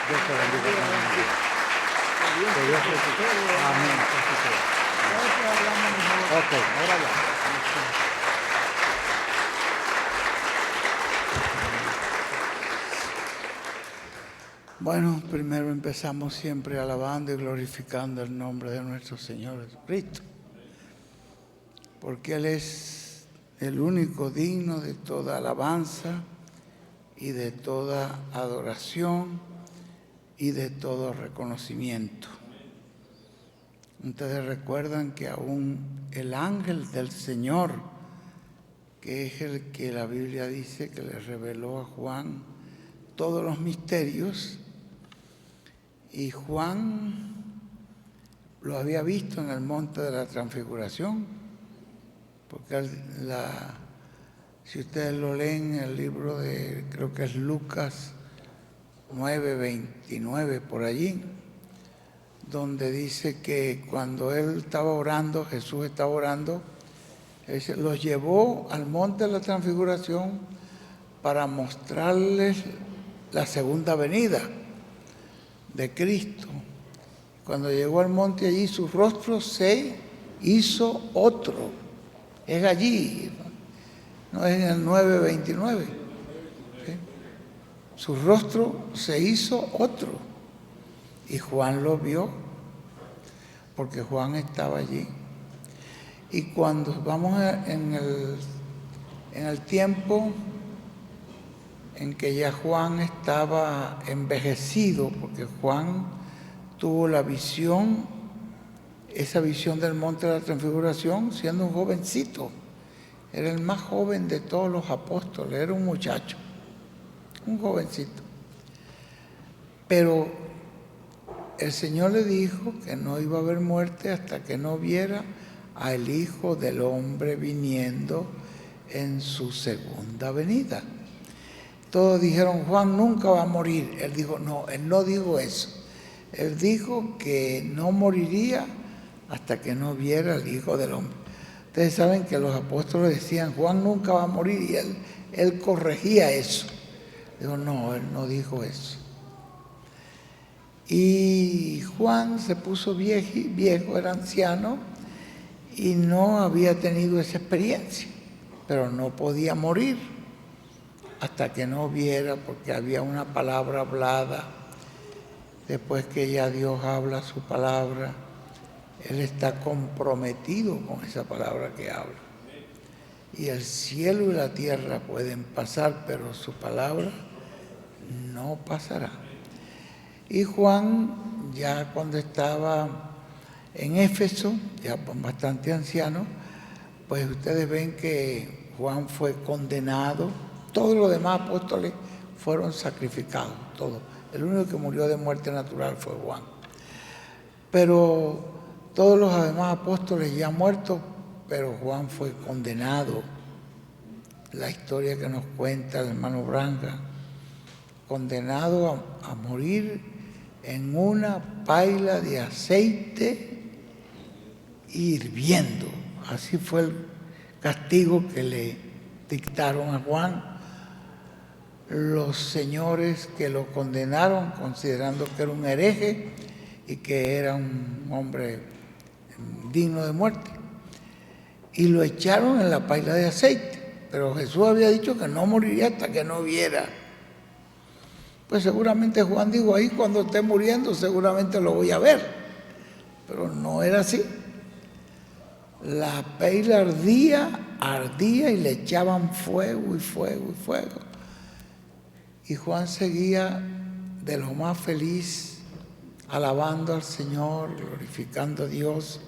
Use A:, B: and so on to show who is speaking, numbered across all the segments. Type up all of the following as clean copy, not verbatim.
A: Dios te bendiga. Que Dios te bendiga. Amén. Ok, ahora ya. Bueno, primero empezamos siempre alabando y glorificando el nombre de nuestro Señor Jesucristo, porque Él es el único digno de toda alabanza y de toda adoración y de todo reconocimiento. Ustedes recuerdan que aún el ángel del Señor, que es el que la Biblia dice que le reveló a Juan todos los misterios, y Juan lo había visto en el monte de la Transfiguración, porque si ustedes lo leen en el libro de, creo que es Lucas 9:29, por allí, donde dice que cuando él estaba orando, Jesús estaba orando, él los llevó al monte de la Transfiguración para mostrarles la segunda venida de Cristo. Cuando llegó al monte allí, su rostro se hizo otro. Es allí, no es en el 9:29. ¿Sí? Su rostro se hizo otro. Y Juan lo vio, porque Juan estaba allí. Y cuando vamos en el tiempo en que ya Juan estaba envejecido, porque Juan tuvo la visión, esa visión del monte de la Transfiguración, siendo un jovencito. Era el más joven de todos los apóstoles, era un muchacho, un jovencito. Pero el Señor le dijo que no iba a haber muerte hasta que no viera al Hijo del Hombre viniendo en su segunda venida. Todos dijeron, Juan nunca va a morir. Él dijo, no, él no dijo eso. Él dijo que no moriría hasta que no viera al Hijo del Hombre. Ustedes saben que los apóstoles decían, Juan nunca va a morir, y él corregía eso. Dijo, no, él no dijo eso. Y Juan se puso viejo, era anciano, y no había tenido esa experiencia, pero no podía morir hasta que no viera, porque había una palabra hablada. Después que ya Dios habla su palabra, Él está comprometido con esa palabra que habla. Y el cielo y la tierra pueden pasar, pero su palabra no pasará. Y Juan, ya cuando estaba en Éfeso, ya bastante anciano, pues ustedes ven que Juan fue condenado. Todos los demás apóstoles fueron sacrificados, todos. El único que murió de muerte natural fue Juan. Pero todos los demás apóstoles ya muertos, pero Juan fue condenado. La historia que nos cuenta el hermano Branca, condenado a morir en una paila de aceite hirviendo. Así fue el castigo que le dictaron a Juan los señores que lo condenaron, considerando que era un hereje y que era un hombre digno de muerte. Y lo echaron en la paila de aceite. Pero Jesús había dicho que no moriría hasta que no viera. Pues seguramente Juan dijo, ahí cuando esté muriendo seguramente lo voy a ver. Pero no era así. La paila ardía y le echaban fuego y fuego y fuego. Y Juan seguía de lo más feliz, alabando al Señor, glorificando a Dios,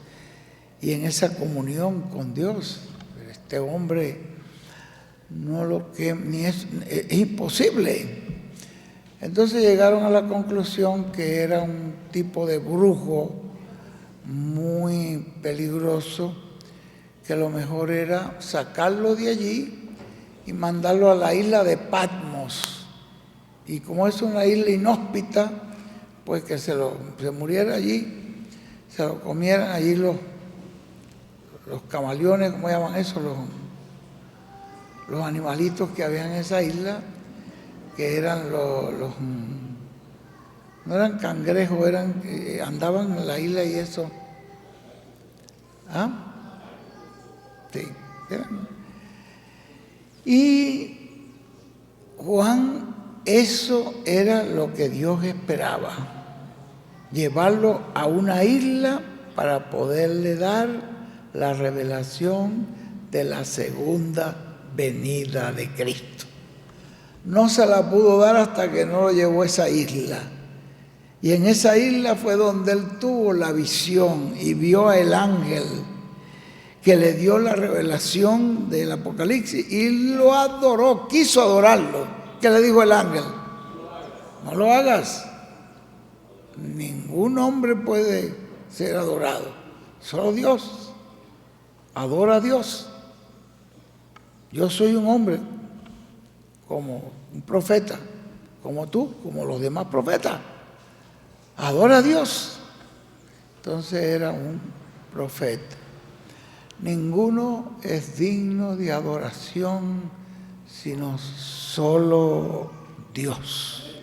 A: y en esa comunión con Dios. Este hombre no lo que ni es imposible. Entonces llegaron a la conclusión que era un tipo de brujo muy peligroso, que lo mejor era sacarlo de allí y mandarlo a la isla de Patmos. Y como es una isla inhóspita, pues que se muriera allí, se lo comieran allí los camaleones, ¿cómo llaman eso? Los animalitos que había en esa isla, que eran no eran cangrejos, andaban en la isla y eso. ¿Ah? Sí, eran. Y Juan, eso era lo que Dios esperaba, llevarlo a una isla para poderle dar la revelación de la segunda venida de Cristo. No se la pudo dar hasta que no lo llevó a esa isla. Y en esa isla fue donde él tuvo la visión y vio al ángel que le dio la revelación del Apocalipsis y lo adoró, quiso adorarlo. ¿Qué le dijo el ángel? No lo hagas. Ningún hombre puede ser adorado, solo Dios. Adora a Dios. Yo soy un hombre como un profeta, como tú, como los demás profetas. Adora a Dios. Entonces era un profeta. Ninguno es digno de adoración sino solo Dios.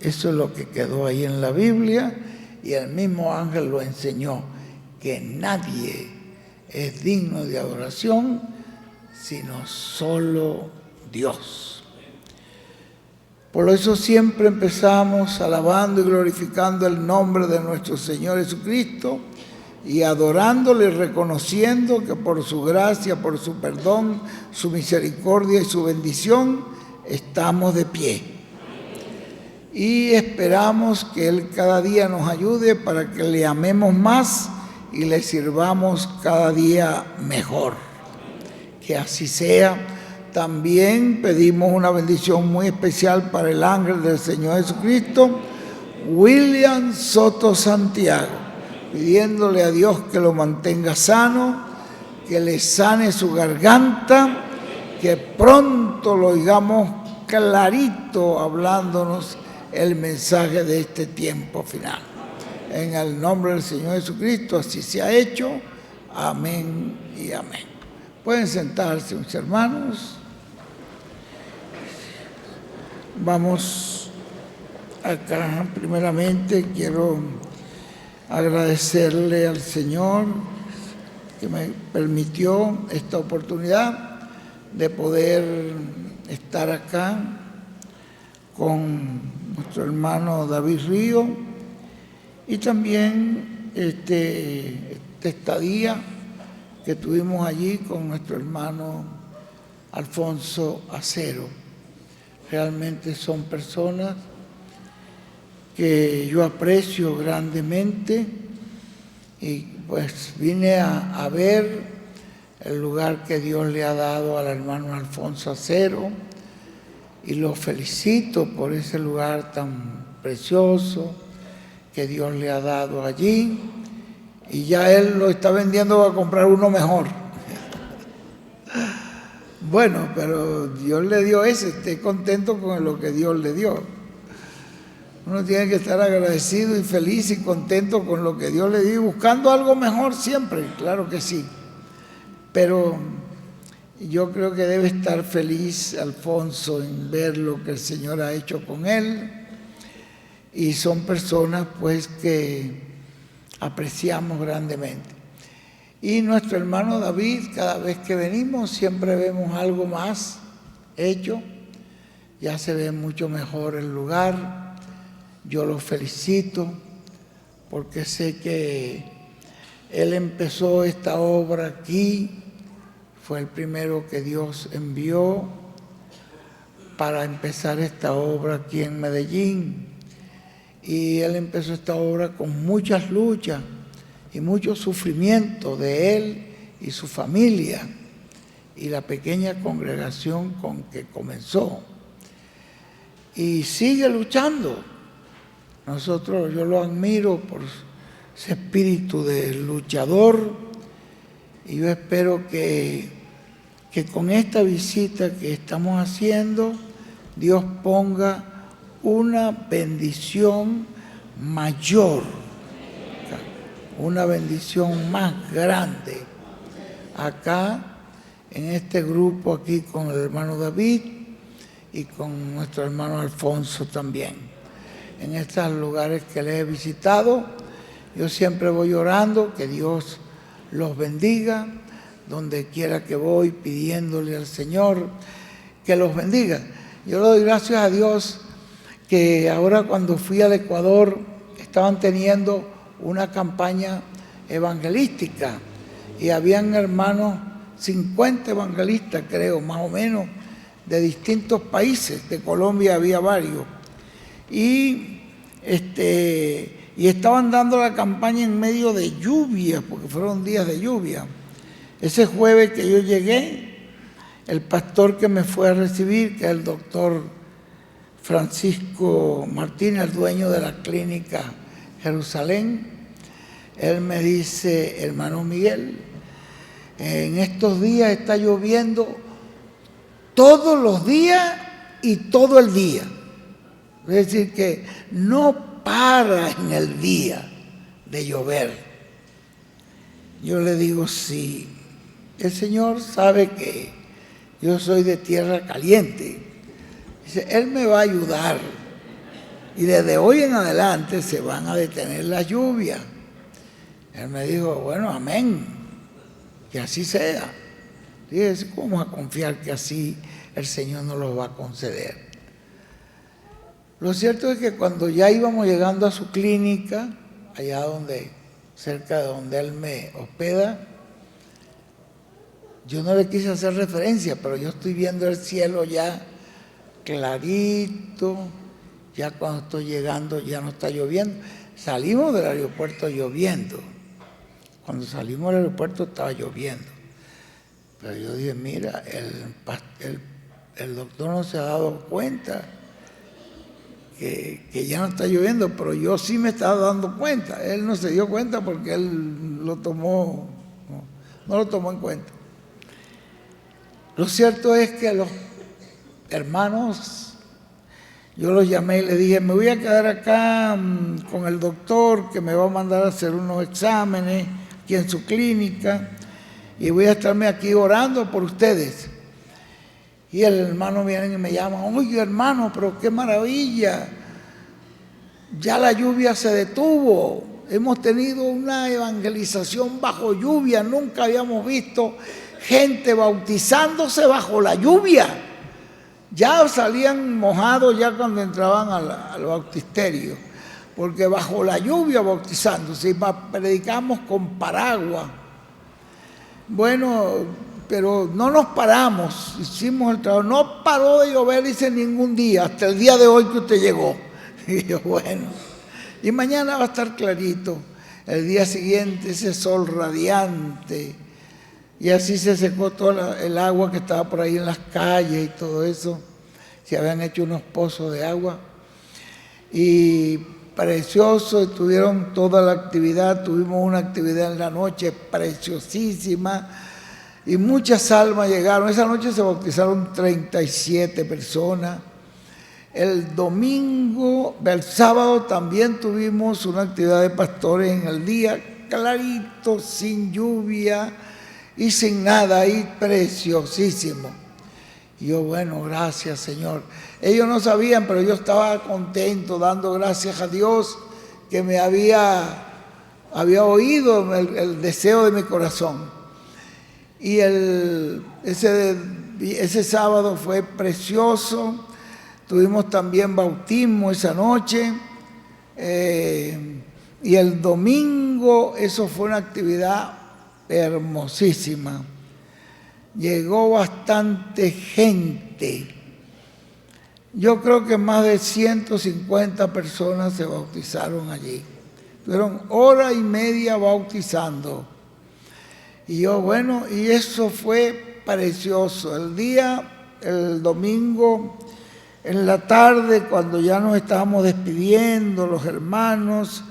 A: Eso es lo que quedó ahí en la Biblia y el mismo ángel lo enseñó, que nadie es digno de adoración sino solo Dios. Por eso siempre empezamos alabando y glorificando el nombre de nuestro Señor Jesucristo y adorándole y reconociendo que por su gracia, por su perdón, su misericordia y su bendición estamos de pie. Y esperamos que Él cada día nos ayude para que le amemos más y le sirvamos cada día mejor. Que así sea. También pedimos una bendición muy especial para el ángel del Señor Jesucristo, William Soto Santiago, pidiéndole a Dios que lo mantenga sano, que le sane su garganta, que pronto lo oigamos clarito hablándonos el mensaje de este tiempo final. En el nombre del Señor Jesucristo, así se ha hecho. Amén y amén. Pueden sentarse, mis hermanos. Vamos acá. Primeramente quiero agradecerle al Señor que me permitió esta oportunidad de poder estar acá con nuestro hermano David Río y también esta estadía que tuvimos allí con nuestro hermano Alfonso Acero. Realmente son personas que yo aprecio grandemente y pues vine a ver el lugar que Dios le ha dado al hermano Alfonso Acero y lo felicito por ese lugar tan precioso que Dios le ha dado allí y ya él lo está vendiendo para comprar uno mejor. Bueno, pero Dios le dio ese, esté contento con lo que Dios le dio. Uno tiene que estar agradecido y feliz y contento con lo que Dios le dio, buscando algo mejor siempre, claro que sí. Pero yo creo que debe estar feliz Alfonso en ver lo que el Señor ha hecho con él. Y son personas pues que apreciamos grandemente. Y nuestro hermano David, cada vez que venimos siempre vemos algo más hecho, ya se ve mucho mejor el lugar. Yo lo felicito porque sé que él empezó esta obra aquí, fue el primero que Dios envió para empezar esta obra aquí en Medellín. Y él empezó esta obra con muchas luchas y mucho sufrimiento de él y su familia y la pequeña congregación con que comenzó. Y sigue luchando. Yo lo admiro por ese espíritu de luchador y yo espero que con esta visita que estamos haciendo, Dios ponga una bendición mayor, una bendición más grande acá en este grupo aquí con el hermano David y con nuestro hermano Alfonso también. en estos lugares que les he visitado. Yo siempre voy orando, que Dios los bendiga, donde quiera que voy, pidiéndole al Señor que los bendiga. Yo le doy gracias a Dios que ahora cuando fui al Ecuador estaban teniendo una campaña evangelística y habían hermanos, 50 evangelistas creo, más o menos, de distintos países. De Colombia había varios. Y estaban dando la campaña en medio de lluvia, porque fueron días de lluvia. Ese jueves que yo llegué, el pastor que me fue a recibir, que es el doctor Francisco Martínez, el dueño de la clínica Jerusalén, él me dice: hermano Miguel, en estos días está lloviendo todos los días y todo el día. Es decir, que no para en el día de llover. Yo le digo: sí, el Señor sabe que yo soy de tierra caliente. Dice: Él me va a ayudar. Y desde hoy en adelante se van a detener las lluvias. Él me dijo: bueno, amén, que así sea. Dije: ¿cómo vamos a confiar que así el Señor nos lo va a conceder? Lo cierto es que cuando ya íbamos llegando a su clínica, allá cerca de donde él me hospeda, yo no le quise hacer referencia, pero yo estoy viendo el cielo ya clarito. Ya cuando estoy llegando ya no está lloviendo. Salimos del aeropuerto lloviendo. Cuando salimos del aeropuerto estaba lloviendo. Pero yo dije: mira, el doctor no se ha dado cuenta que ya no está lloviendo, pero yo sí me estaba dando cuenta. Él no se dio cuenta porque él no lo tomó en cuenta. Lo cierto es que los hermanos, yo los llamé y les dije: me voy a quedar acá con el doctor que me va a mandar a hacer unos exámenes aquí en su clínica y voy a estarme aquí orando por ustedes. Y el hermano viene y me llama: oye, hermano, pero qué maravilla, ya la lluvia se detuvo, hemos tenido una evangelización bajo lluvia, nunca habíamos visto gente bautizándose bajo la lluvia. Ya salían mojados ya cuando entraban al bautisterio, porque bajo la lluvia bautizándose, y predicamos con paraguas. Bueno, pero no nos paramos, hicimos el trabajo, no paró de llover, dice, ningún día, hasta el día de hoy que usted llegó. Y yo: bueno, y mañana va a estar clarito, el día siguiente ese sol radiante, y así se secó toda el agua que estaba por ahí en las calles y todo eso. Se habían hecho unos pozos de agua y precioso, tuvieron toda la actividad, tuvimos una actividad en la noche preciosísima y muchas almas llegaron. Esa noche se bautizaron 37 personas. El sábado también tuvimos una actividad de pastores en el día, clarito, sin lluvia y sin nada, ahí preciosísimo. Y yo: bueno, gracias, Señor. Ellos no sabían, pero yo estaba contento, dando gracias a Dios que me había oído el deseo de mi corazón. Y ese sábado fue precioso. Tuvimos también bautismo esa noche. Y el domingo, eso fue una actividad hermosísima. Llegó bastante gente. Yo creo que más de 150 personas se bautizaron allí. Tuvieron hora y media bautizando. Y yo, bueno, y eso fue precioso. El domingo, en la tarde, cuando ya nos estábamos despidiendo, los hermanos,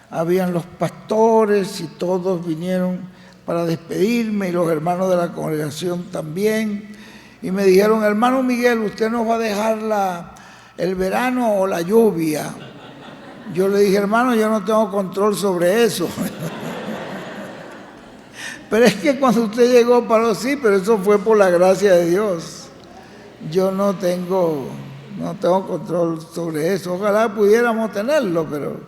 A: habían los pastores y todos vinieron para despedirme, y los hermanos de la congregación también, y me dijeron: hermano Miguel, ¿usted nos va a dejar el verano o la lluvia? Yo le dije: hermano, yo no tengo control sobre eso. Pero es que cuando usted llegó paró, sí, pero eso fue por la gracia de Dios. Yo no tengo No tengo control sobre eso. Ojalá pudiéramos tenerlo, pero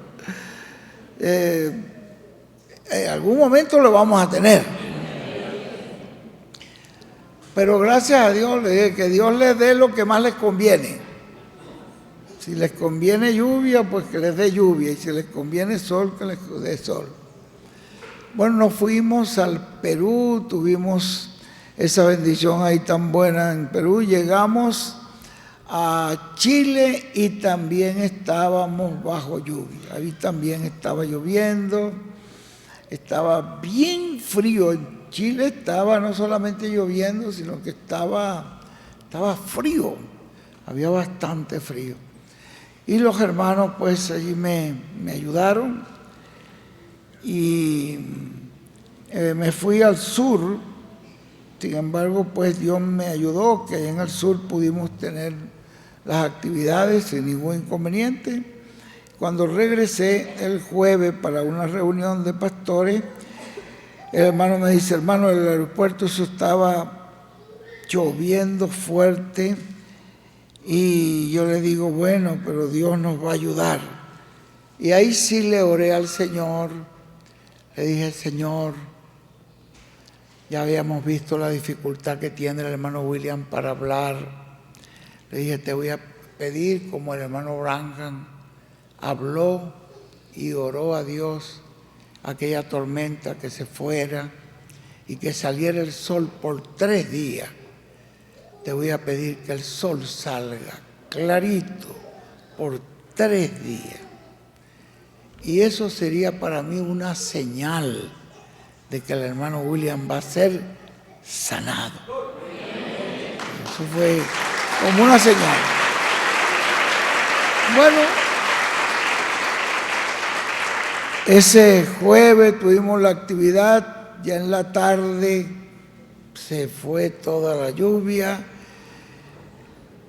A: en algún momento lo vamos a tener. Pero gracias a Dios, que Dios les dé lo que más les conviene. Si les conviene lluvia, pues que les dé lluvia. Y si les conviene sol, que les dé sol. Bueno, nos fuimos al Perú, tuvimos esa bendición ahí tan buena en Perú. Llegamos a Chile y también estábamos bajo lluvia. Ahí también estaba lloviendo, estaba bien frío. En Chile estaba no solamente lloviendo, sino que estaba frío, había bastante frío. Y los hermanos pues allí me ayudaron y me fui al sur. Sin embargo, pues Dios me ayudó, que allá en el sur pudimos tener las actividades sin ningún inconveniente. Cuando regresé el jueves para una reunión de pastores, el hermano me dice: hermano, el aeropuerto eso estaba lloviendo fuerte. Y yo le digo: bueno, pero Dios nos va a ayudar. Y ahí sí le oré al Señor, le dije: Señor, ya habíamos visto la dificultad que tiene el hermano William para hablar. Le dije: te voy a pedir como el hermano Branham habló y oró a Dios, aquella tormenta que se fuera y que saliera el sol por 3 días. Te voy a pedir que el sol salga clarito por 3 días. Y eso sería para mí una señal de que el hermano William va a ser sanado. Eso fue como una señal. Bueno, ese jueves tuvimos la actividad, ya en la tarde se fue toda la lluvia.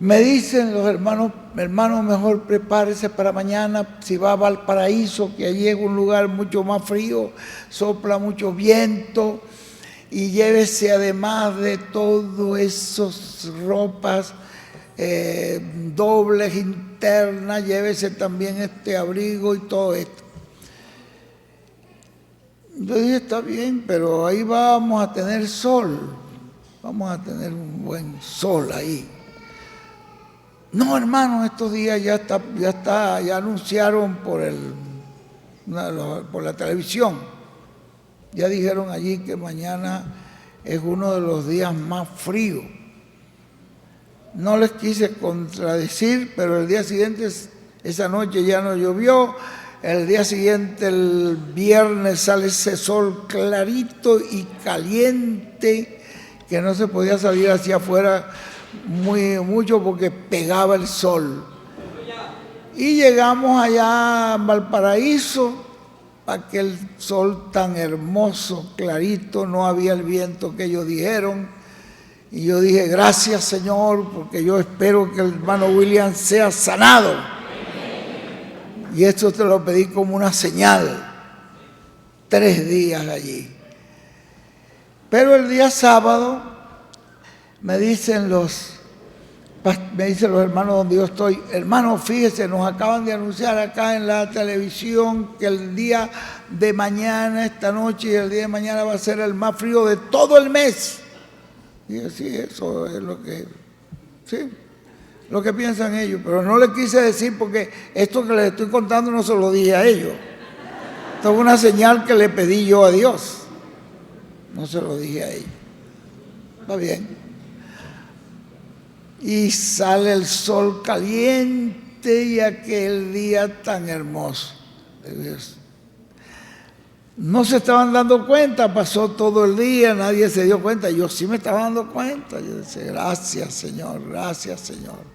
A: Me dicen los hermanos: hermano, mejor prepárese para mañana, si va a Valparaíso, que allí es un lugar mucho más frío, sopla mucho viento, y llévese además de todo esas ropas dobles internas, llévese también este abrigo y todo esto. Yo dije: está bien, pero ahí vamos a tener sol, vamos a tener un buen sol ahí. No, hermano, estos días ya anunciaron por la televisión. Ya dijeron allí que mañana es uno de los días más fríos. No les quise contradecir, pero el día siguiente, esa noche ya no llovió. El día siguiente, el viernes, sale ese sol clarito y caliente que no se podía salir hacia afuera mucho porque pegaba el sol. Y llegamos allá a Valparaíso, aquel sol tan hermoso, clarito, no había el viento que ellos dijeron. Y yo dije: gracias, Señor, porque yo espero que el hermano William sea sanado. Y esto te lo pedí como una señal. 3 días allí. Pero el día sábado me dicen los hermanos donde yo estoy: hermano, fíjese, nos acaban de anunciar acá en la televisión que el día de mañana, esta noche y el día de mañana va a ser el más frío de todo el mes. Y yo: sí, eso es lo que piensan ellos, pero no les quise decir porque esto que les estoy contando no se lo dije a ellos. Esto es una señal que le pedí yo a Dios. No se lo dije a ellos. Está bien. Y sale el sol caliente y aquel día tan hermoso de Dios. No se estaban dando cuenta, pasó todo el día, nadie se dio cuenta. Yo sí me estaba dando cuenta. Yo decía: gracias, Señor, gracias, Señor.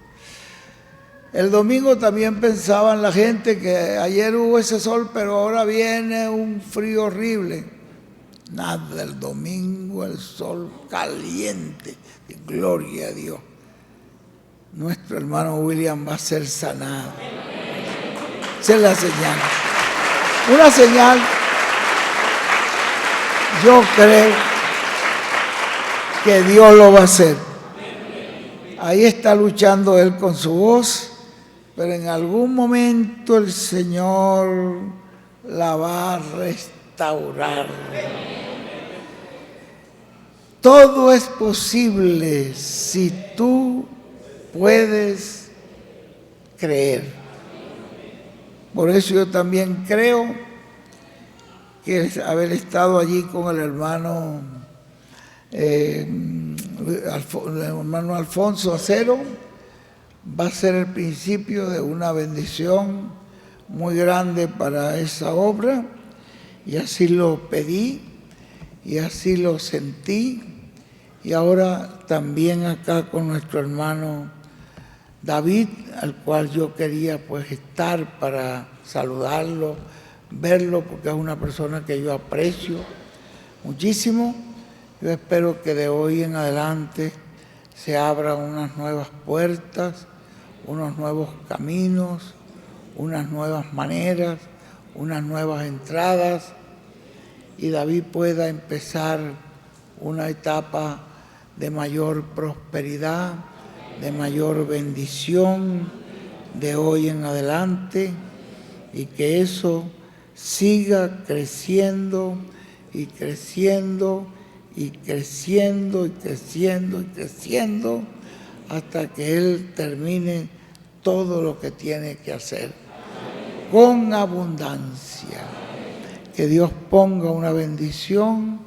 A: El domingo también pensaban la gente que ayer hubo ese sol, pero ahora viene un frío horrible. Nada, el domingo el sol caliente, gloria a Dios. Nuestro hermano William va a ser sanado. Esa es la señal. Una señal, yo creo que Dios lo va a hacer. Ahí está luchando él con su voz, pero en algún momento el Señor la va a restaurar. Todo es posible si tú puedes creer. Por eso yo también creo que haber estado allí con el hermano Alfonso Acero va a ser el principio de una bendición muy grande para esa obra, y así lo pedí y así lo sentí. Y ahora también acá con nuestro hermano David, al cual yo quería pues estar para saludarlo, verlo, porque es una persona que yo aprecio muchísimo. Yo espero que de hoy en adelante se abran unas nuevas puertas, unos nuevos caminos, unas nuevas maneras, unas nuevas entradas, y David pueda empezar una etapa de mayor prosperidad, de mayor bendición de hoy en adelante, y que eso siga creciendo y creciendo y creciendo y creciendo y creciendo hasta que Él termine todo lo que tiene que hacer con abundancia. Que Dios ponga una bendición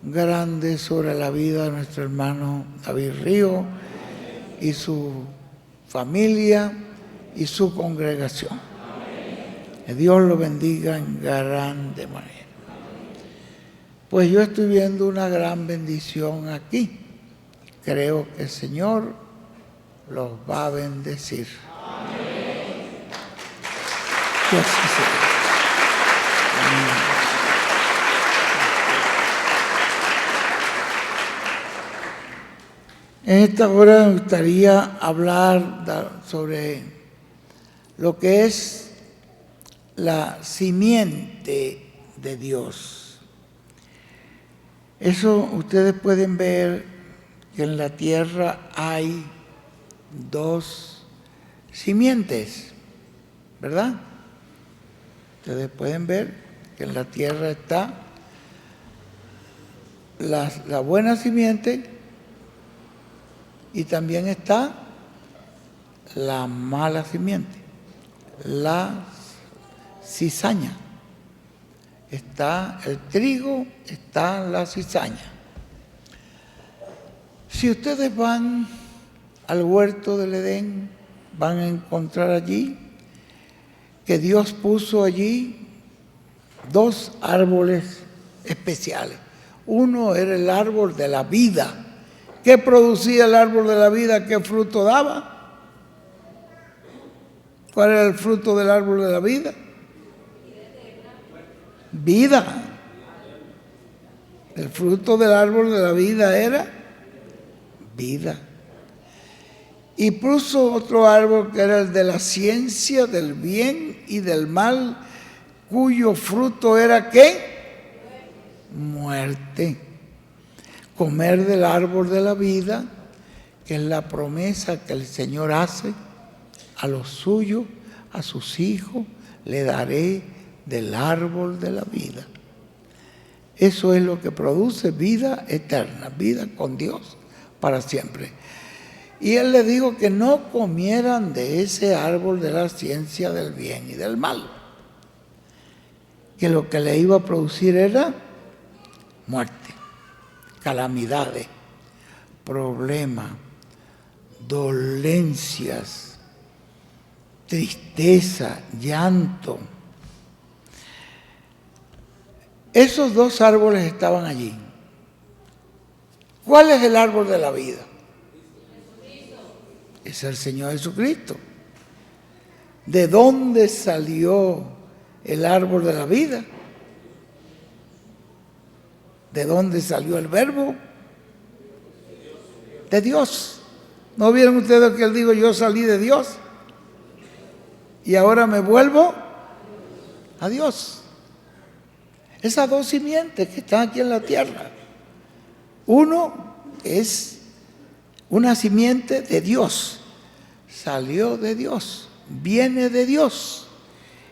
A: grande sobre la vida de nuestro hermano David Río y su familia y su congregación. Que Dios lo bendiga en grande manera. Pues yo estoy viendo una gran bendición aquí. Creo que el Señor los va a bendecir. Que así sea. En esta hora me gustaría hablar sobre lo que es la simiente de Dios. Eso ustedes pueden ver que en la tierra hay dos simientes, ¿verdad? Ustedes pueden ver que en la tierra está la buena simiente y también está la mala simiente, la cizaña. Está el trigo, está la cizaña. Si ustedes van al huerto del Edén, van a encontrar allí que Dios puso allí dos árboles especiales. Uno era el árbol de la vida. ¿Qué producía el árbol de la vida? ¿Qué fruto daba? ¿Cuál era el fruto del árbol de la vida? Vida. El fruto del árbol de la vida era vida. Y puso otro árbol que era el de la ciencia del bien y del mal, cuyo fruto era ¿qué? Muerte. Comer del árbol de la vida, que es la promesa que el Señor hace a los suyos, a sus hijos, le daré del árbol de la vida. Eso es lo que produce vida eterna, vida con Dios para siempre. Y Él les dijo que no comieran de ese árbol de la ciencia del bien y del mal, que lo que le iba a producir era muerte, calamidades, problemas, dolencias, tristeza, llanto. Esos dos árboles estaban allí. ¿Cuál es el árbol de la vida? Es el Señor Jesucristo. ¿De dónde salió el árbol de la vida? ¿De dónde salió el verbo? De Dios. ¿No vieron ustedes que Él dijo, yo salí de Dios y ahora me vuelvo a Dios? Esas dos simientes que están aquí en la tierra. Uno es Una simiente de Dios, salió de Dios, viene de Dios.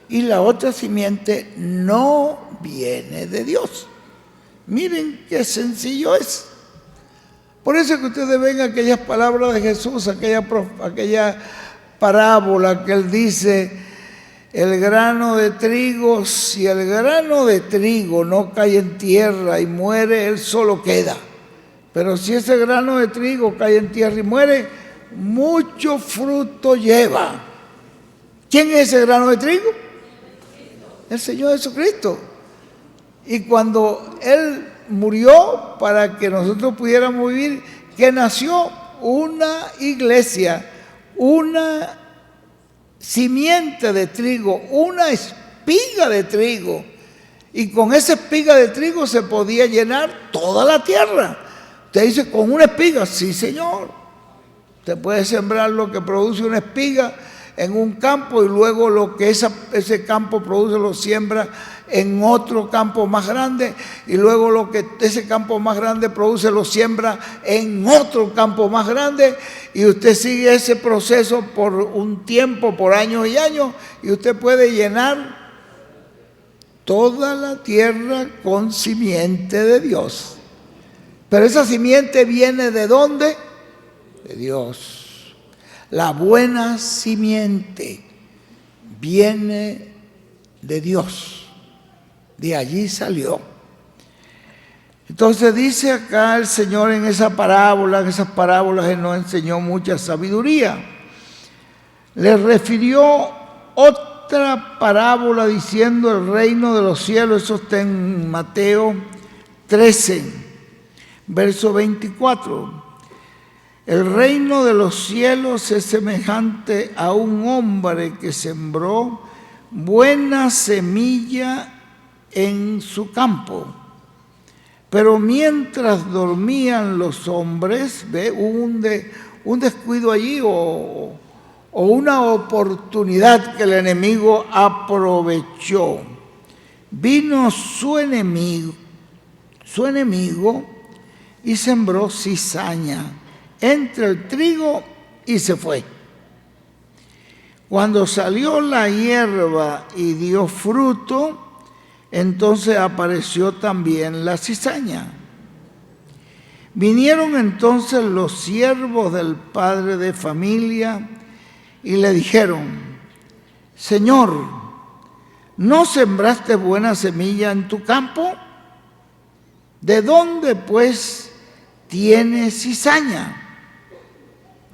A: Y la otra simiente no viene de Dios. Miren qué sencillo es. Por eso que ustedes ven aquellas palabras de Jesús, aquella parábola que él dice, el grano de trigo, si el grano de trigo no cae en tierra y muere, él solo queda. Pero si ese grano de trigo cae en tierra y muere, mucho fruto lleva. ¿Quién es ese grano de trigo? El Señor Jesucristo. Y cuando Él murió para que nosotros pudiéramos vivir, que nació una iglesia, una simiente de trigo, una espiga de trigo. Y con esa espiga de trigo se podía llenar toda la tierra. Usted dice, ¿con una espiga? Sí, Señor. Usted puede sembrar lo que produce una espiga en un campo y luego lo que ese campo produce lo siembra en otro campo más grande y luego lo que ese campo más grande produce lo siembra en otro campo más grande y usted sigue ese proceso por un tiempo, por años y años, y usted puede llenar toda la tierra con simiente de Dios. Pero esa simiente viene ¿de dónde? De Dios. La buena simiente viene de Dios. De allí salió. Entonces dice acá el Señor en esas parábolas Él nos enseñó mucha sabiduría. Le refirió otra parábola diciendo el reino de los cielos, eso está en Mateo 13, verso 24. El reino de los cielos es semejante a un hombre que sembró buena semilla en su campo. Pero mientras dormían los hombres, ¿ve? Un descuido allí o una oportunidad que el enemigo aprovechó. Vino su enemigo y sembró cizaña entre el trigo y se fue. Cuando salió la hierba y dio fruto, entonces apareció también la cizaña. Vinieron entonces los siervos del padre de familia y le dijeron, Señor, ¿no sembraste buena semilla en tu campo? ¿De dónde pues tiene cizaña?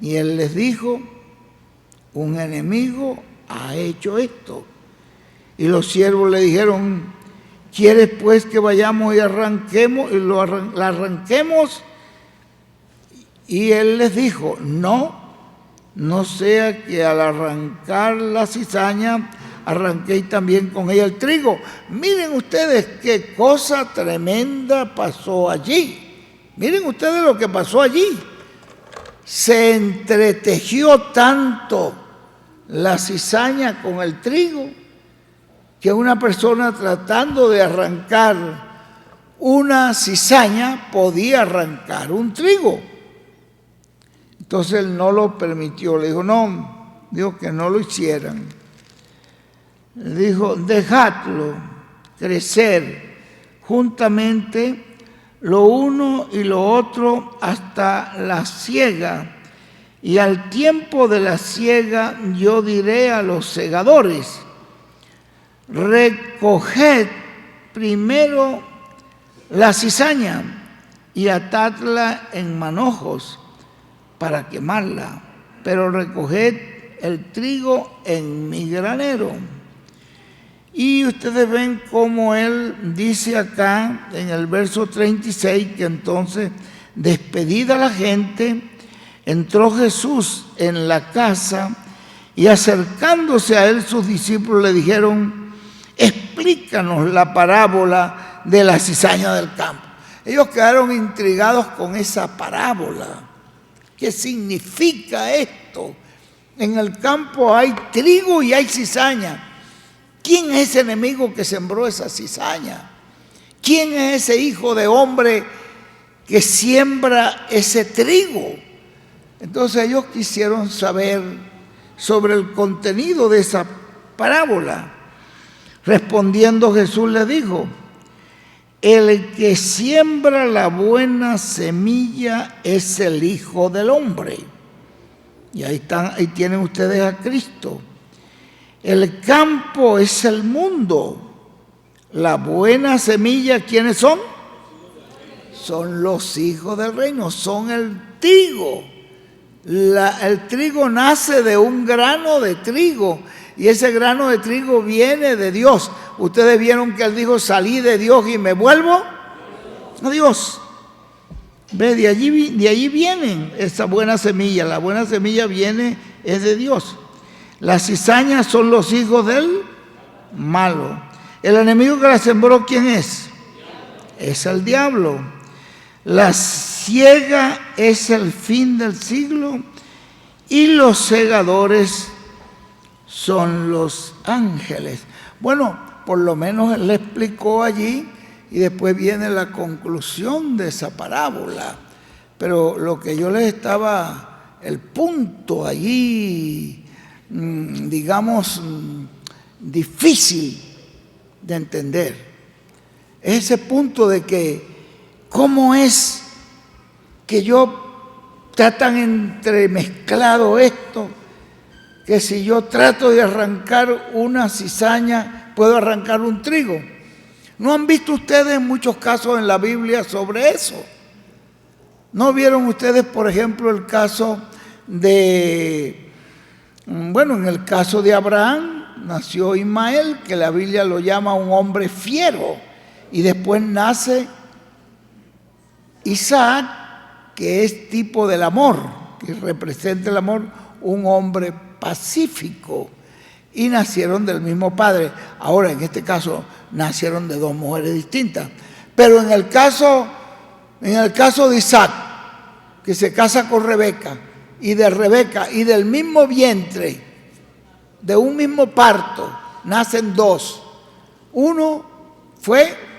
A: Y él les dijo, un enemigo ha hecho esto. Y los siervos le dijeron, ¿quieres pues que vayamos y arranquemos y la arranquemos? Y él les dijo, no sea que al arrancar la cizaña arranquéis también con ella el trigo. Miren ustedes qué cosa tremenda pasó allí. Miren ustedes lo que pasó allí. Se entretejió tanto la cizaña con el trigo que una persona tratando de arrancar una cizaña podía arrancar un trigo. Entonces él no lo permitió, le dijo que no lo hicieran. Le dijo, dejadlo crecer juntamente lo uno y lo otro hasta la siega, y al tiempo de la siega yo diré a los segadores, recoged primero la cizaña y atadla en manojos para quemarla, pero recoged el trigo en mi granero. Y ustedes ven cómo él dice acá en el verso 36 que entonces, despedida la gente, entró Jesús en la casa y acercándose a él sus discípulos le dijeron, explícanos la parábola de la cizaña del campo. Ellos quedaron intrigados con esa parábola. ¿Qué significa esto? En el campo hay trigo y hay cizaña. ¿Quién es ese enemigo que sembró esa cizaña? ¿Quién es ese hijo de hombre que siembra ese trigo? Entonces ellos quisieron saber sobre el contenido de esa parábola. Respondiendo Jesús les dijo: el que siembra la buena semilla es el Hijo del Hombre. Y ahí tienen ustedes a Cristo. El campo es el mundo. La buena semilla, ¿quiénes son? Son los hijos del reino, son el trigo. El trigo nace de un grano de trigo y ese grano de trigo viene de Dios. Ustedes vieron que él dijo: salí de Dios y me vuelvo a Dios. Ve, de allí viene esa buena semilla. La buena semilla es de Dios. Las cizañas son los hijos del malo. El enemigo que la sembró, ¿quién es? Es el diablo. La siega es el fin del siglo y los segadores son los ángeles. Bueno, por lo menos él le explicó allí y después viene la conclusión de esa parábola. Pero lo que yo les estaba, el punto allí, digamos, difícil de entender, es ese punto de que cómo es que está tan entremezclado esto, que si yo trato de arrancar una cizaña, puedo arrancar un trigo. ¿No han visto ustedes muchos casos en la Biblia sobre eso? ¿No vieron ustedes, por ejemplo, el caso en el caso de Abraham, nació Ismael, que la Biblia lo llama un hombre fiero, y después nace Isaac, que es tipo del amor, que representa el amor, un hombre pacífico, y nacieron del mismo padre. Ahora, en este caso, nacieron de dos mujeres distintas. Pero en el caso de Isaac, que se casa con Rebeca, y de Rebeca, y del mismo vientre, de un mismo parto, nacen dos. Uno fue,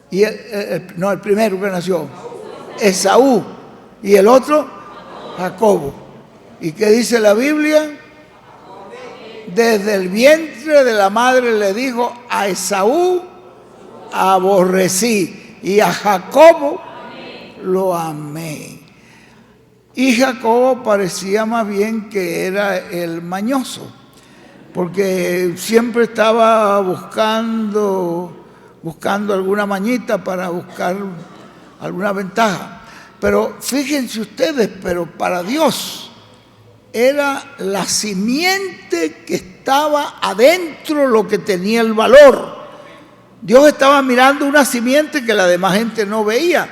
A: y el primero que nació, Esaú, y el otro, Jacobo. ¿Y qué dice la Biblia? Desde el vientre de la madre le dijo: a Esaú aborrecí y a Jacobo lo amé. Y Jacobo parecía más bien que era el mañoso, porque siempre estaba buscando alguna mañita para buscar alguna ventaja. Pero fíjense ustedes, pero para Dios era la simiente que estaba adentro lo que tenía el valor. Dios estaba mirando una simiente que la demás gente no veía.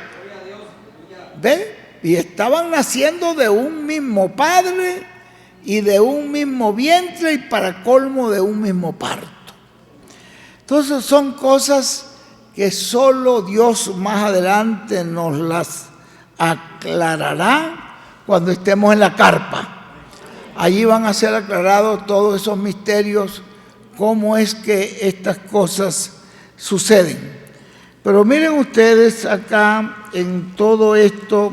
A: ¿Ve? Y estaban naciendo de un mismo padre y de un mismo vientre y para colmo de un mismo parto. Entonces son cosas que solo Dios más adelante nos las aclarará cuando estemos en la carpa. Allí van a ser aclarados todos esos misterios, cómo es que estas cosas suceden. Pero miren ustedes acá en todo esto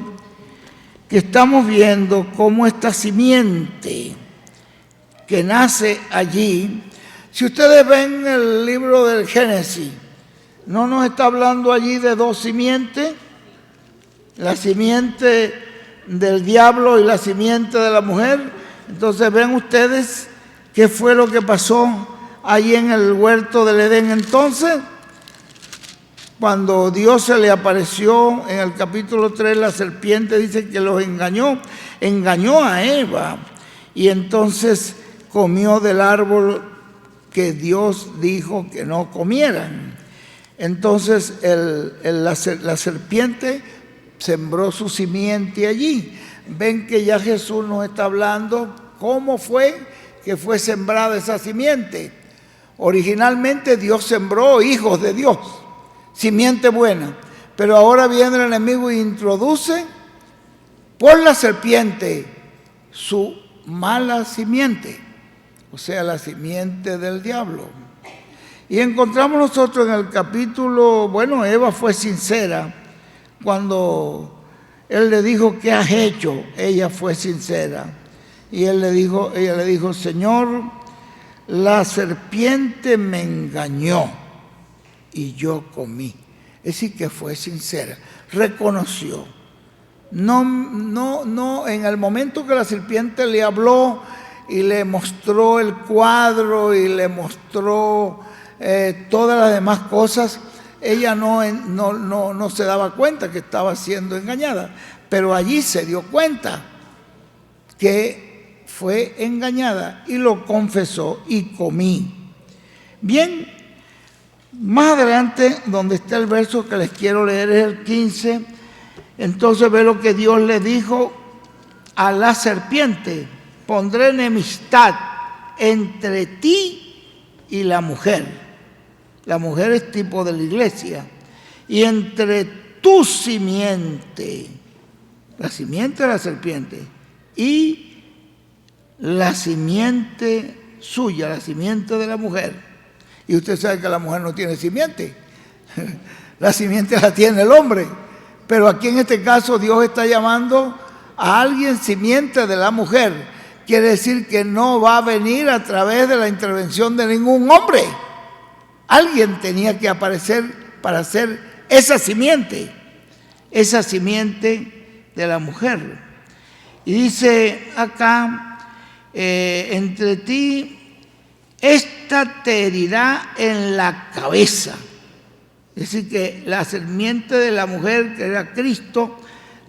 A: que estamos viendo, cómo esta simiente que nace allí, si ustedes ven el libro del Génesis, ¿no nos está hablando allí de dos simientes? La simiente del diablo y la simiente de la mujer. Entonces ven ustedes qué fue lo que pasó allí en el huerto del Edén. Entonces, cuando Dios se le apareció en el capítulo 3, la serpiente dice que los engañó a Eva, y entonces comió del árbol que Dios dijo que no comieran. Entonces la serpiente sembró su simiente allí. Ven que ya Jesús nos está hablando cómo fue que fue sembrada esa simiente. Originalmente Dios sembró hijos de Dios, simiente buena, pero ahora viene el enemigo e introduce por la serpiente su mala simiente, o sea, la simiente del diablo. Y encontramos nosotros en el capítulo, Eva fue sincera cuando Él le dijo, ¿qué has hecho? Ella fue sincera. Y ella le dijo, Señor, la serpiente me engañó y yo comí. Es decir, que fue sincera, reconoció. No, en el momento que la serpiente le habló y le mostró el cuadro y le mostró todas las demás cosas, ella no se daba cuenta que estaba siendo engañada, pero allí se dio cuenta que fue engañada y lo confesó y comí. Bien, más adelante, donde está el verso que les quiero leer, es el 15. Entonces ve lo que Dios le dijo a la serpiente: pondré enemistad entre ti y la mujer. La mujer es tipo de la iglesia. Y entre tu simiente, la simiente de la serpiente, y la simiente suya, la simiente de la mujer. Y usted sabe que la mujer no tiene simiente. La simiente la tiene el hombre. Pero aquí en este caso Dios está llamando a alguien simiente de la mujer. Quiere decir que no va a venir a través de la intervención de ningún hombre. Alguien tenía que aparecer para ser esa simiente de la mujer. Y dice acá, entre ti, esta te herirá en la cabeza. Es decir, que la simiente de la mujer, que era Cristo,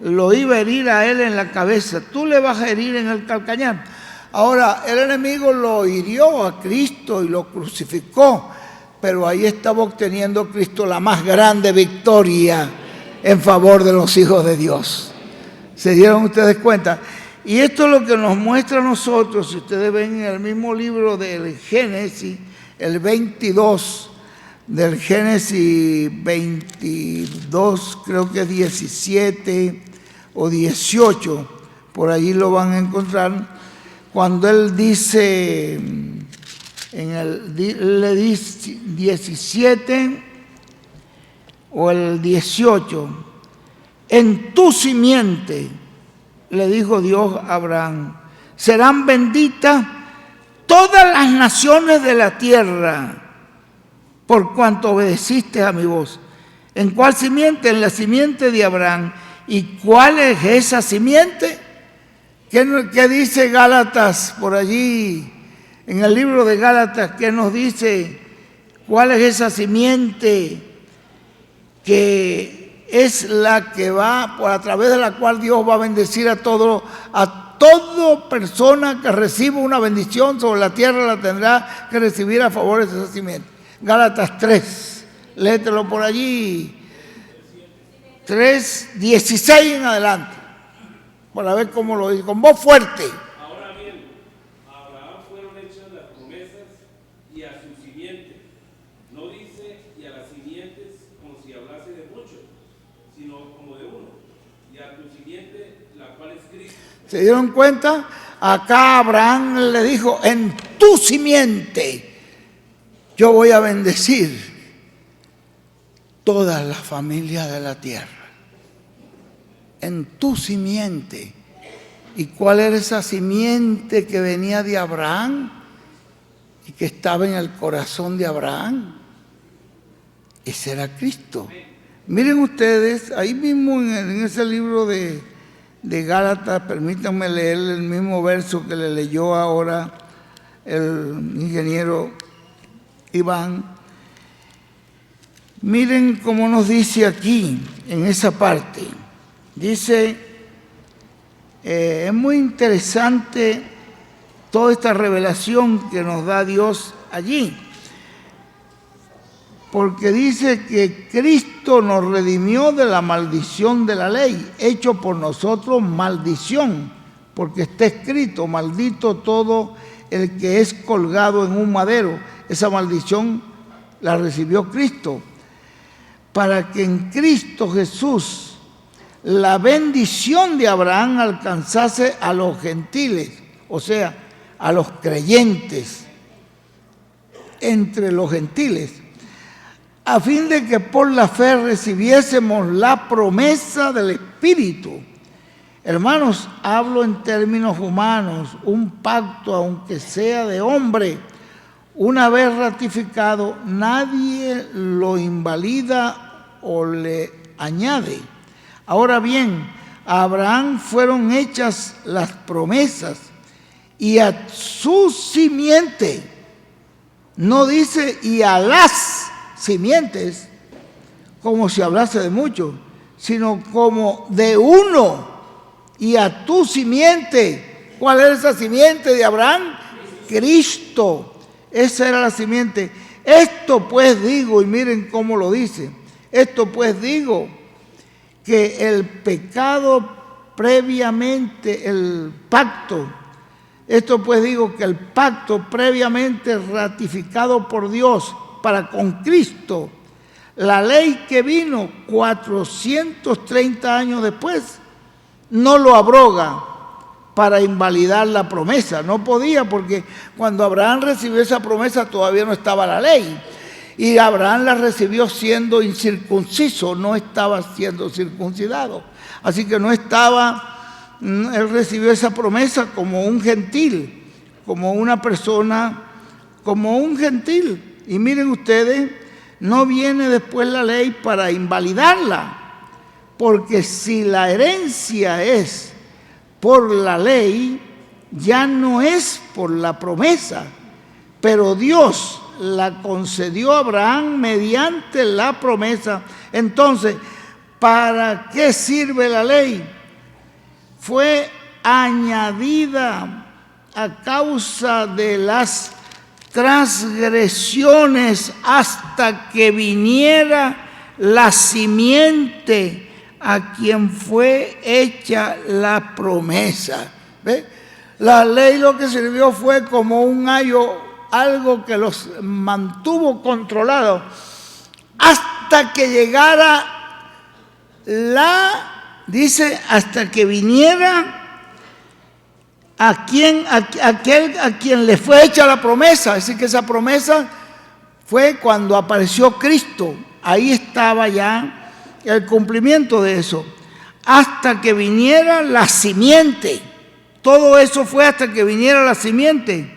A: lo iba a herir a él en la cabeza. Tú le vas a herir en el calcañar. Ahora, el enemigo lo hirió a Cristo y lo crucificó, pero ahí estaba obteniendo Cristo la más grande victoria en favor de los hijos de Dios. ¿Se dieron ustedes cuenta? Y esto es lo que nos muestra a nosotros. Si ustedes ven en el mismo libro del Génesis, el 22, del Génesis 22, creo que es 17 o 18, por allí lo van a encontrar, cuando él dice, le dice 17 o el 18, en tu simiente, le dijo Dios a Abraham, serán benditas todas las naciones de la tierra, por cuanto obedeciste a mi voz. ¿En cuál simiente? En la simiente de Abraham. ¿Y cuál es esa simiente? ¿Qué dice Gálatas por allí? En el libro de Gálatas, ¿qué nos dice? ¿Cuál es esa simiente que es la que va, a través de la cual Dios va a bendecir a toda persona que reciba una bendición sobre la tierra, la tendrá que recibir a favor de esa simiente? Gálatas 3, léetelo por allí, 3, 16 en adelante, para ver cómo lo dice, con voz fuerte.
B: Ahora bien, a Abraham fueron hechas las promesas y a su simiente. No dice y a las simientes como si hablase de muchos, sino como de uno. Y a tu simiente, la cual es Cristo.
A: ¿Se dieron cuenta? Acá Abraham le dijo, en tu simiente yo voy a bendecir todas las familias de la tierra. En tu simiente. ¿Y cuál era esa simiente que venía de Abraham y que estaba en el corazón de Abraham? Ese era Cristo. Miren ustedes, ahí mismo en ese libro de Gálatas, permítanme leer el mismo verso que le leyó ahora el ingeniero Iván. Miren cómo nos dice aquí, en esa parte. Dice, es muy interesante toda esta revelación que nos da Dios allí. Porque dice que Cristo nos redimió de la maldición de la ley, hecho por nosotros maldición, porque está escrito, maldito todo el que es colgado en un madero. Esa maldición la recibió Cristo, para que en Cristo Jesús la bendición de Abraham alcanzase a los gentiles, o sea, a los creyentes entre los gentiles, a fin de que por la fe recibiésemos la promesa del Espíritu. Hermanos, hablo en términos humanos. Un pacto, aunque sea de hombre, una vez ratificado, nadie lo invalida o le añade. Ahora bien, a Abraham fueron hechas las promesas y a su simiente, no dice y a las simientes, como si hablase de muchos, sino como de uno y a tu simiente. ¿Cuál era esa simiente de Abraham? Cristo. Esa era la simiente. Esto pues digo, y miren cómo lo dice, esto pues digo, que el pecado previamente, el pacto, esto pues digo que el pacto previamente ratificado por Dios para con Cristo, la ley que vino 430 años después, no lo abroga para invalidar la promesa. No podía, porque cuando Abraham recibió esa promesa todavía no estaba la ley. Y Abraham la recibió siendo incircunciso, no estaba siendo circuncidado. Así que no estaba, él recibió esa promesa como un gentil, como una persona, como un gentil. Y miren ustedes, no viene después la ley para invalidarla, porque si la herencia es por la ley, ya no es por la promesa, pero Dios la concedió a Abraham mediante la promesa. Entonces, ¿para qué sirve la ley? Fue añadida a causa de las transgresiones hasta que viniera la simiente a quien fue hecha la promesa. ¿Ve? La ley lo que sirvió fue como un ayo, algo que los mantuvo controlados hasta que llegara dice, hasta que viniera aquel a quien le fue hecha la promesa. Es decir, que esa promesa fue cuando apareció Cristo. Ahí estaba ya el cumplimiento de eso. Hasta que viniera la simiente. Todo eso fue hasta que viniera la simiente,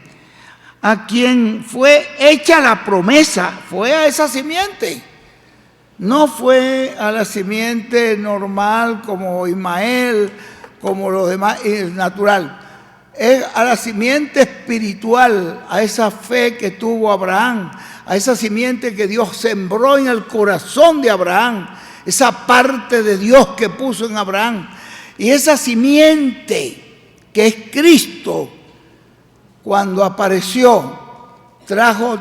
A: a quien fue hecha la promesa. Fue a esa simiente. No fue a la simiente normal como Ismael, como los demás, natural. Es a la simiente espiritual, a esa fe que tuvo Abraham, a esa simiente que Dios sembró en el corazón de Abraham, esa parte de Dios que puso en Abraham. Y esa simiente que es Cristo, cuando apareció, trajo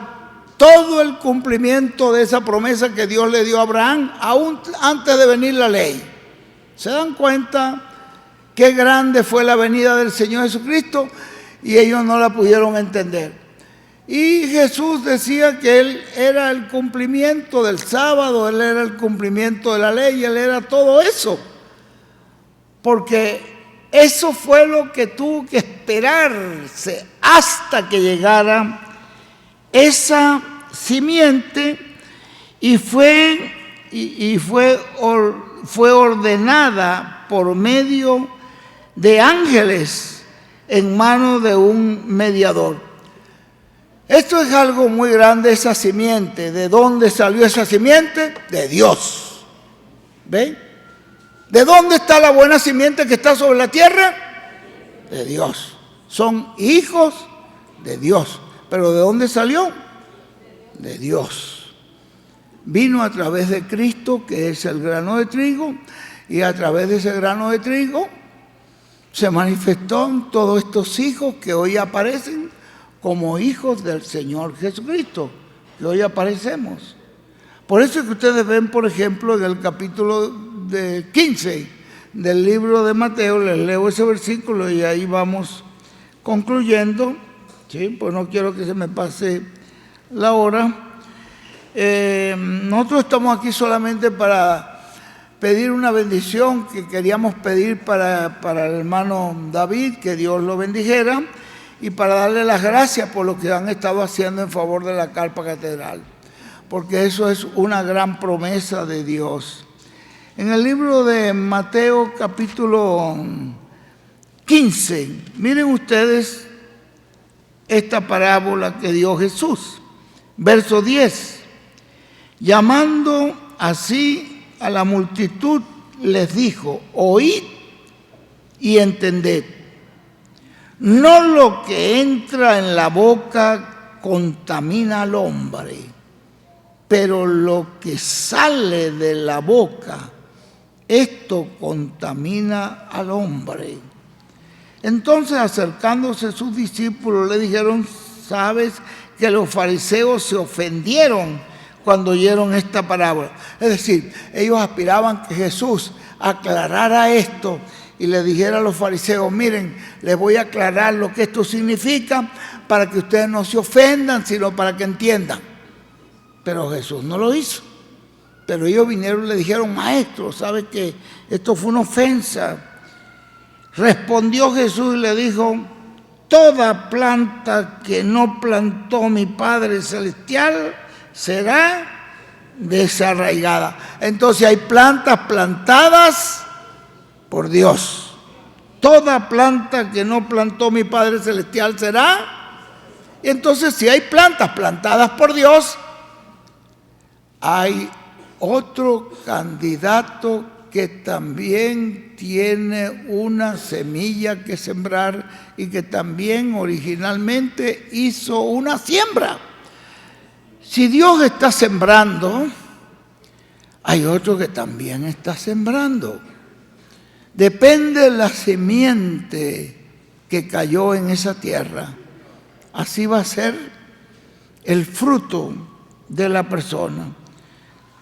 A: todo el cumplimiento de esa promesa que Dios le dio a Abraham, aún antes de venir la ley. ¿Se dan cuenta qué grande fue la venida del Señor Jesucristo? Y ellos no la pudieron entender. Y Jesús decía que Él era el cumplimiento del sábado, Él era el cumplimiento de la ley, Él era todo eso. Porque eso fue lo que tuvo que esperarse hasta que llegara esa simiente, y fue ordenada por medio de ángeles en manos de un mediador. Esto es algo muy grande, esa simiente. ¿De dónde salió esa simiente? De Dios. ¿Ven? ¿De dónde está la buena simiente que está sobre la tierra? De Dios. Son hijos de Dios. ¿Pero de dónde salió? De Dios. Vino a través de Cristo, que es el grano de trigo, y a través de ese grano de trigo se manifestó en todos estos hijos que hoy aparecen como hijos del Señor Jesucristo, que hoy aparecemos. Por eso es que ustedes ven, por ejemplo, en el capítulo 15 del libro de Mateo, les leo ese versículo y ahí vamos concluyendo. Sí, pues no quiero que se me pase la hora. Nosotros estamos aquí solamente para pedir una bendición que queríamos pedir para el hermano David, que Dios lo bendijera, y para darle las gracias por lo que han estado haciendo en favor de la Carpa Catedral, porque eso es una gran promesa de Dios. En el libro de Mateo capítulo 15, miren ustedes esta parábola que dio Jesús. Verso 10. Llamando así a la multitud, les dijo: oíd y entended. No lo que entra en la boca contamina al hombre, pero lo que sale de la boca, esto contamina al hombre. Entonces, acercándose sus discípulos, le dijeron: ¿sabes que los fariseos se ofendieron cuando oyeron esta parábola? Es decir, ellos aspiraban que Jesús aclarara esto y le dijera a los fariseos: miren, les voy a aclarar lo que esto significa para que ustedes no se ofendan, sino para que entiendan. Pero Jesús no lo hizo. Pero ellos vinieron y le dijeron: maestro, ¿sabe que esto fue una ofensa? Respondió Jesús y le dijo: toda planta que no plantó mi Padre Celestial será desarraigada. Entonces hay plantas plantadas por Dios. Toda planta que no plantó mi Padre Celestial será. Y entonces, si hay plantas plantadas por Dios, hay otro candidato que también tiene una semilla que sembrar y que también originalmente hizo una siembra. Si Dios está sembrando, hay otro que también está sembrando. Depende de la semiente que cayó en esa tierra, así va a ser el fruto de la persona.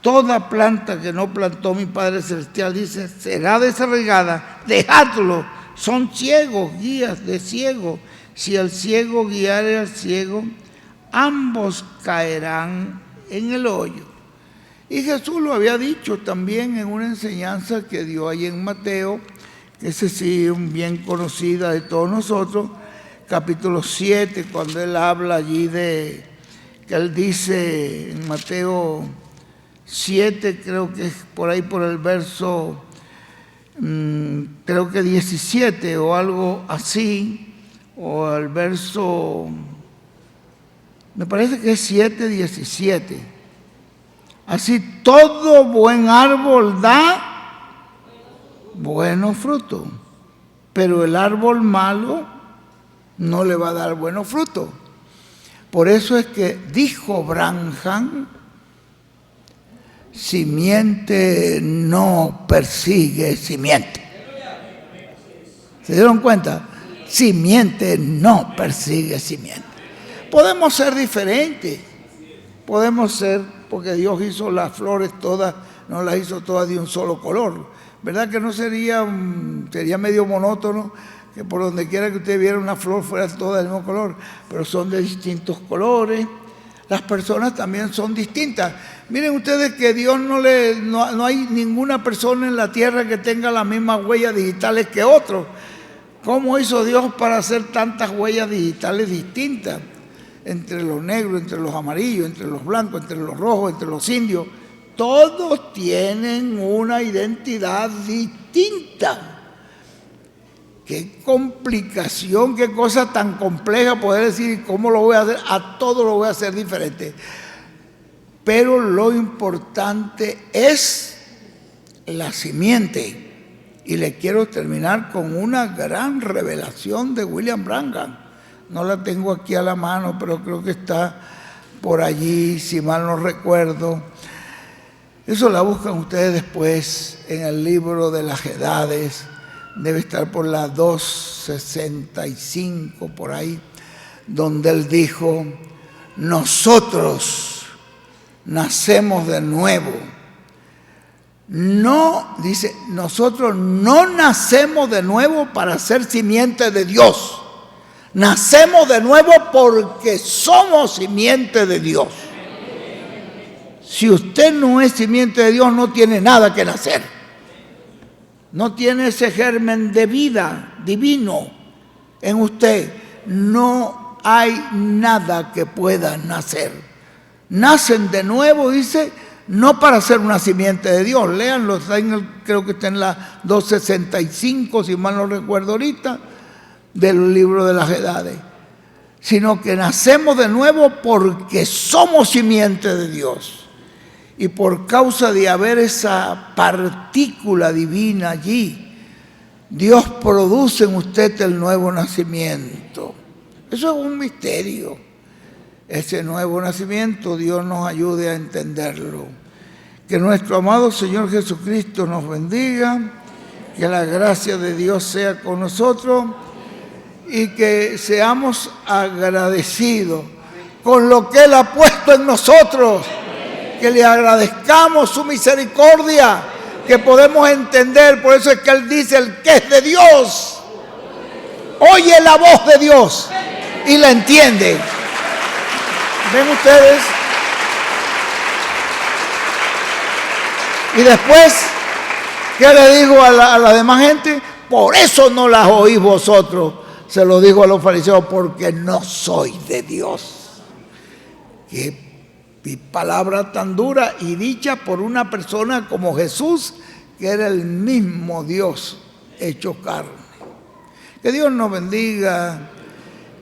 A: Toda planta que no plantó mi Padre Celestial, dice, será desarraigada. Dejadlo, son ciegos, guías de ciego. Si el ciego guiare al ciego, ambos caerán en el hoyo. Y Jesús lo había dicho también en una enseñanza que dio ahí en Mateo, que es sí bien conocida de todos nosotros, capítulo 7, cuando él habla allí de, que él dice en Mateo 7, creo que es por ahí por el verso, creo que 17 o algo así, o el verso, me parece que es 7, 17. Así todo buen árbol da buenos frutos, pero el árbol malo no le va a dar buenos frutos. Por eso es que dijo Branham: simiente no persigue simiente. ¿Se dieron cuenta? Simiente no persigue simiente. Podemos ser diferentes. Podemos ser, porque Dios hizo las flores todas, no las hizo todas de un solo color. ¿Verdad que no sería medio monótono que por donde quiera que usted viera una flor fuera toda del mismo color? Pero son de distintos colores. Las personas también son distintas. Miren ustedes que Dios no hay ninguna persona en la tierra que tenga las mismas huellas digitales que otro. ¿Cómo hizo Dios para hacer tantas huellas digitales distintas? Entre los negros, entre los amarillos, entre los blancos, entre los rojos, entre los indios. Todos tienen una identidad distinta. Qué complicación, qué cosa tan compleja poder decir cómo lo voy a hacer. A todo lo voy a hacer diferente. Pero lo importante es la simiente. Y le quiero terminar con una gran revelación de William Branham. No la tengo aquí a la mano, pero creo que está por allí, si mal no recuerdo. Eso la buscan ustedes después en el libro de las edades. Debe estar por la 265, por ahí, donde él dijo: nosotros nacemos de nuevo. No, dice, nosotros no nacemos de nuevo para ser simiente de Dios. Nacemos de nuevo porque somos simiente de Dios. Si usted no es simiente de Dios, no tiene nada que nacer. No tiene ese germen de vida divino en usted. No hay nada que pueda nacer. Nacen de nuevo, dice, no para ser una simiente de Dios. Léanlo, creo que está en la 265, si mal no recuerdo ahorita, del libro de las Edades. Sino que nacemos de nuevo porque somos simiente de Dios. Y por causa de haber esa partícula divina allí, Dios produce en usted el nuevo nacimiento. Eso es un misterio. Ese nuevo nacimiento, Dios nos ayude a entenderlo. Que nuestro amado Señor Jesucristo nos bendiga, que la gracia de Dios sea con nosotros y que seamos agradecidos con lo que Él ha puesto en nosotros, que le agradezcamos su misericordia, que podemos entender. Por eso es que Él dice: el que es de Dios oye la voz de Dios y la entiende. ¿Ven ustedes? Y después, ¿qué le digo a la demás gente? Por eso no las oís vosotros. Se lo digo a los fariseos: porque no soy de Dios. Qué palabra tan dura y dicha por una persona como Jesús, que era el mismo Dios hecho carne. Que Dios nos bendiga,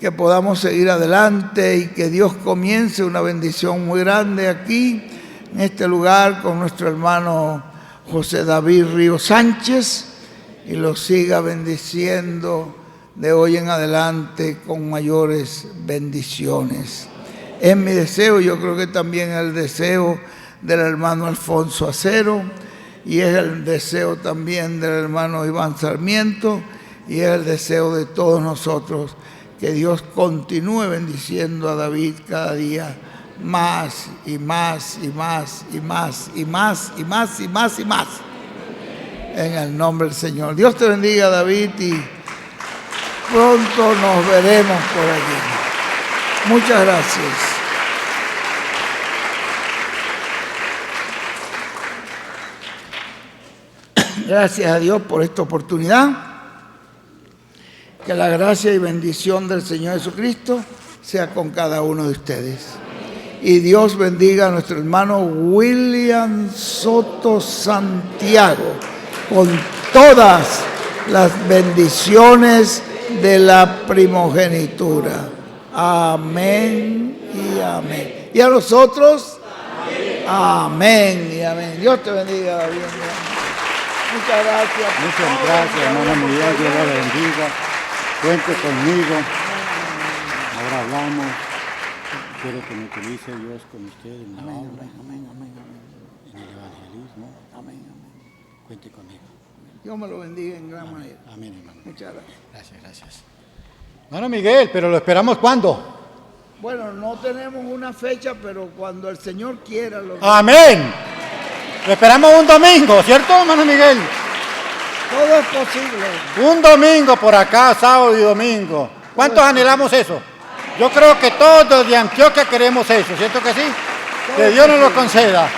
A: que podamos seguir adelante y que Dios comience una bendición muy grande aquí, en este lugar, con nuestro hermano José David Ríos Sánchez, y lo siga bendiciendo de hoy en adelante con mayores bendiciones. Es mi deseo, yo creo que también es el deseo del hermano Alfonso Acero, y es el deseo también del hermano Iván Sarmiento, y es el deseo de todos nosotros, que Dios continúe bendiciendo a David cada día más y más y más y más y más y más y más y más. En el nombre del Señor. Dios te bendiga, David, y pronto nos veremos por allí. Muchas gracias. Gracias a Dios por esta oportunidad. Que la gracia y bendición del Señor Jesucristo sea con cada uno de ustedes. Y Dios bendiga a nuestro hermano William Soto Santiago con todas las bendiciones de la primogenitura. Amén y amén. Y a nosotros, amén y amén. Dios te bendiga, David. Muchas gracias.
C: Muchas gracias, hermano Miguel. Dios la bendiga. Cuente conmigo. Ahora hablamos. Quiero que me utilice Dios con usted en la obra, en el evangelismo. Amén. Cuente conmigo.
A: Dios me lo bendiga en gran manera.
C: Amén, hermano.
A: Muchas gracias.
C: Gracias. Hermano Miguel, pero lo esperamos ¿cuándo?
A: Bueno, no tenemos una fecha, pero cuando el Señor quiera.
C: Amén. Lo esperamos un domingo, ¿cierto, hermano Miguel?
A: Todo es posible.
C: Un domingo por acá, sábado y domingo. ¿Cuántos anhelamos eso? Yo creo que todos de Antioquia queremos eso, ¿cierto que sí? Que Dios nos lo conceda.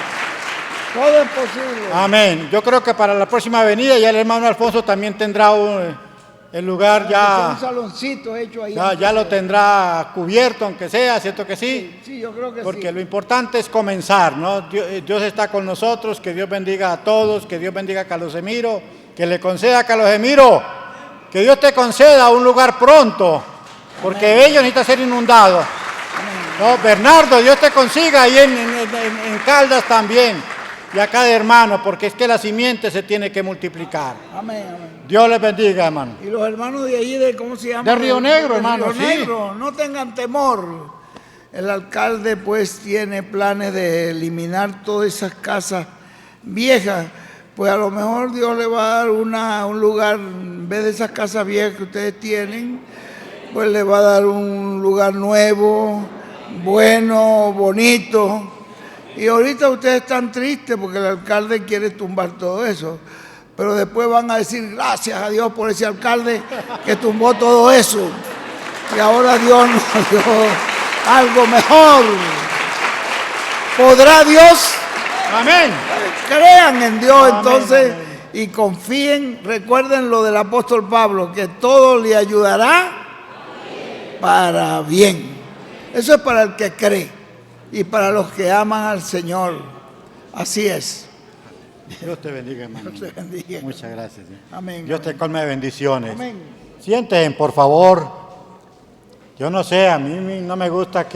A: Todo es posible.
C: Amén. Yo creo que para la próxima venida ya el hermano Alfonso también tendrá el lugar ya.
A: Un saloncito hecho ahí.
C: Ya lo tendrá cubierto, aunque sea, ¿cierto que sí?
A: Sí, yo creo que sí.
C: Porque lo importante es comenzar, ¿no? Dios está con nosotros, que Dios bendiga a todos, que Dios bendiga a Carlos Emiro, que le conceda a Carlos Emiro, que Dios te conceda un lugar pronto, porque Amén. Ellos necesitan ser inundados. No, Bernardo, Dios te consiga ahí en Caldas también, y a cada hermano, porque es que la simiente se tiene que multiplicar.
A: Amén, amén.
C: Dios les bendiga, hermano.
A: Y los hermanos de allí, ¿cómo se llama?
C: De Río Negro, hermano,
A: Río Negro, no tengan temor. El alcalde pues tiene planes de eliminar todas esas casas viejas. Pues a lo mejor Dios le va a dar un lugar, en vez de esas casas viejas que ustedes tienen, pues le va a dar un lugar nuevo, bueno, bonito. Y ahorita ustedes están tristes porque el alcalde quiere tumbar todo eso. Pero después van a decir gracias a Dios por ese alcalde que tumbó todo eso. Y ahora Dios nos dio algo mejor. ¿Podrá Dios?
C: Amén.
A: Crean en Dios. Amén, entonces,
C: amén.
A: Y confíen. Recuerden lo del apóstol Pablo, que todo le ayudará para bien. Eso es para el que cree y para los que aman al Señor. Así es.
C: Dios te bendiga, hermano.
A: Dios te bendiga.
C: Muchas gracias.
A: Amén.
C: Dios te colme de bendiciones.
A: Amén.
C: Sienten, por favor. Yo no sé, a mí no me gusta que